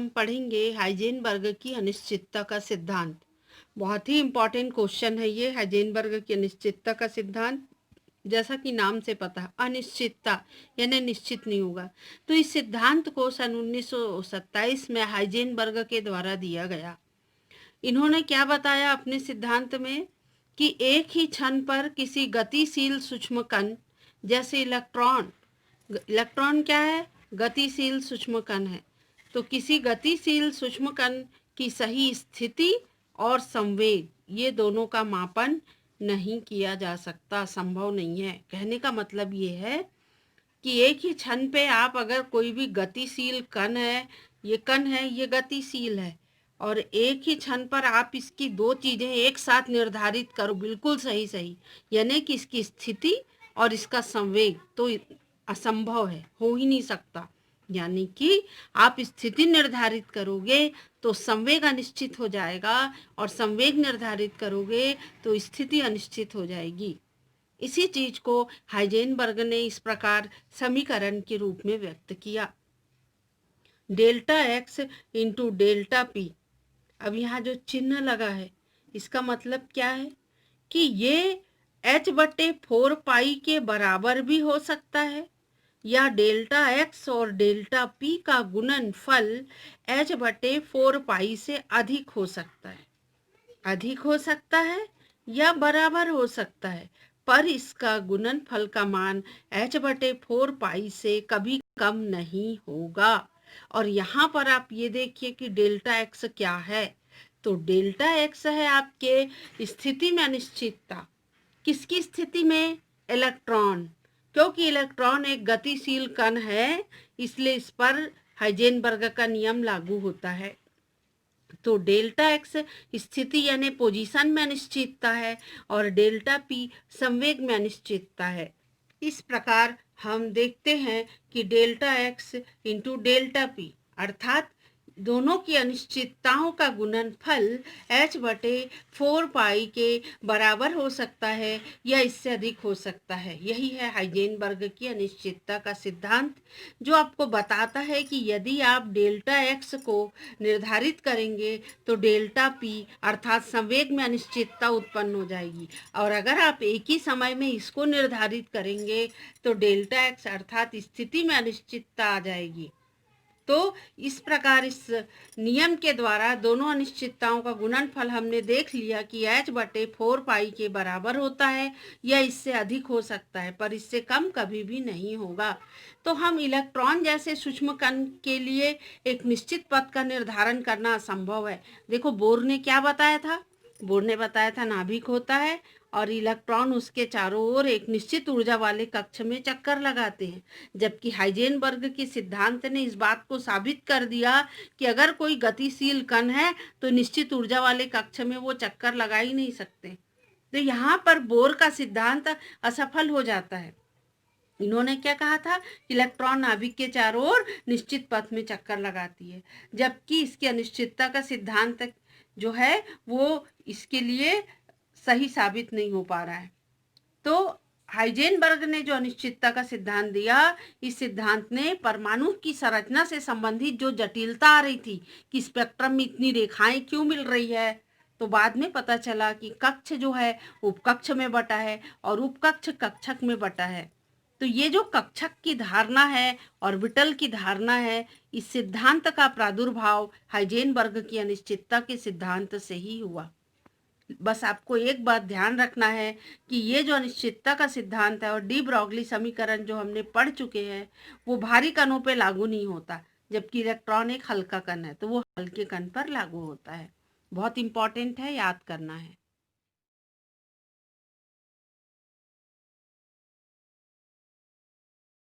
हम पढ़ेंगे हाइजेनबर्ग की अनिश्चितता का सिद्धांत। बहुत ही इम्पोर्टेंट क्वेश्चन है ये, हाइजेनबर्ग की अनिश्चितता का सिद्धांत। जैसा कि नाम से पता है, अनिश्चितता यानी निश्चित नहीं होगा। तो इस सिद्धांत को सन 1927 में हाइजेनबर्ग के द्वारा दिया गया। इन्होंने क्या बताया अपने सिद्धांत में कि एक ही क्षण पर किसी गतिशील सूक्ष्म कण जैसे इलेक्ट्रॉन, इलेक्ट्रॉन क्या है? गतिशील सूक्ष्म कण है। तो किसी गतिशील सूक्ष्म कण की सही स्थिति और संवेग, ये दोनों का मापन नहीं किया जा सकता, संभव नहीं है। कहने का मतलब ये है कि एक ही क्षण पे आप अगर कोई भी गतिशील कण है, ये गतिशील है, और एक ही क्षण पर आप इसकी दो चीज़ें एक साथ निर्धारित करो बिल्कुल सही सही, यानी कि इसकी स्थिति और इसका संवेग, तो असंभव है, हो ही नहीं सकता। यानी कि आप स्थिति निर्धारित करोगे तो संवेग अनिश्चित हो जाएगा, और संवेग निर्धारित करोगे तो स्थिति अनिश्चित हो जाएगी। इसी चीज को हाइजेनबर्ग ने इस प्रकार समीकरण के रूप में व्यक्त किया, delta x into delta P. अब यहाँ जो चिन्ह लगा है इसका मतलब क्या है कि ये h/4 पाई के बराबर भी हो सकता है, या डेल्टा एक्स और डेल्टा पी का गुणनफल h/4 पाई से अधिक हो सकता है, या बराबर हो सकता है, पर इसका गुणनफल का मान h/4 पाई से कभी कम नहीं होगा। और यहाँ पर आप ये देखिए कि डेल्टा एक्स क्या है। तो डेल्टा एक्स है आपके स्थिति में अनिश्चितता। किसकी स्थिति में? इलेक्ट्रॉन, क्योंकि इलेक्ट्रॉन एक गतिशील कण है, इसलिए इस पर हाइजेनबर्ग का नियम लागू होता है। तो डेल्टा एक्स स्थिति यानी पोजीशन में अनिश्चितता है, और डेल्टा पी संवेग में अनिश्चितता है। इस प्रकार हम देखते हैं कि delta x into delta P अर्थात दोनों की अनिश्चितताओं का गुणनफल h/4 पाई के बराबर हो सकता है या इससे अधिक हो सकता है। यही है हाइजेनबर्ग की अनिश्चितता का सिद्धांत, जो आपको बताता है कि यदि आप डेल्टा एक्स को निर्धारित करेंगे तो डेल्टा पी अर्थात संवेग में अनिश्चितता उत्पन्न हो जाएगी, और अगर आप एक ही समय में इसको निर्धारित करेंगे तो डेल्टा एक्स अर्थात स्थिति में अनिश्चितता आ जाएगी। तो इस प्रकार इस नियम के द्वारा दोनों अनिश्चितताओं का गुणनफल हमने देख लिया कि h/4 पाई के बराबर होता है या इससे अधिक हो सकता है, पर इससे कम कभी भी नहीं होगा। तो हम इलेक्ट्रॉन जैसे सूक्ष्म कण के लिए एक निश्चित पथ का निर्धारण करना असंभव है। देखो बोर ने क्या बताया था? बोर ने बताया था नाभिक होता है और इलेक्ट्रॉन उसके चारों ओर एक निश्चित ऊर्जा वाले कक्ष में चक्कर लगाते हैं, जबकि हाइजेनबर्ग के सिद्धांत ने इस बात को साबित कर दिया कि अगर कोई गतिशील कण है तो निश्चित ऊर्जा वाले कक्ष में वो चक्कर लगा ही नहीं सकते। तो यहाँ पर बोर का सिद्धांत असफल हो जाता है। इन्होंने क्या कहा था? इलेक्ट्रॉन नाभिक के चारों ओर निश्चित पथ में चक्कर लगाती है, जबकि इसकी अनिश्चितता का सिद्धांत जो है वो इसके लिए सही साबित नहीं हो पा रहा है। तो हाइजेनबर्ग ने जो अनिश्चितता का सिद्धांत दिया, इस सिद्धांत ने परमाणु की संरचना से संबंधित जो जटिलता आ रही थी कि स्पेक्ट्रम में इतनी रेखाएं क्यों मिल रही है, तो बाद में पता चला कि कक्ष जो है उपकक्ष में बटा है और उपकक्ष कक्षक में बटा है। तो ये जो कक्षक की धारणा है, ऑर्बिटल की धारणा है, इस सिद्धांत का प्रादुर्भाव हाइजेनबर्ग की अनिश्चितता के सिद्धांत से ही हुआ। बस आपको एक बात ध्यान रखना है कि ये जो अनिश्चितता का सिद्धांत है और डी ब्रॉगली समीकरण जो हमने पढ़ चुके हैं वो भारी कणों पे लागू नहीं होता, जबकि इलेक्ट्रॉन एक हल्का कण है तो वो हल्के कण पर लागू होता है। बहुत इंपॉर्टेंट है, याद करना है।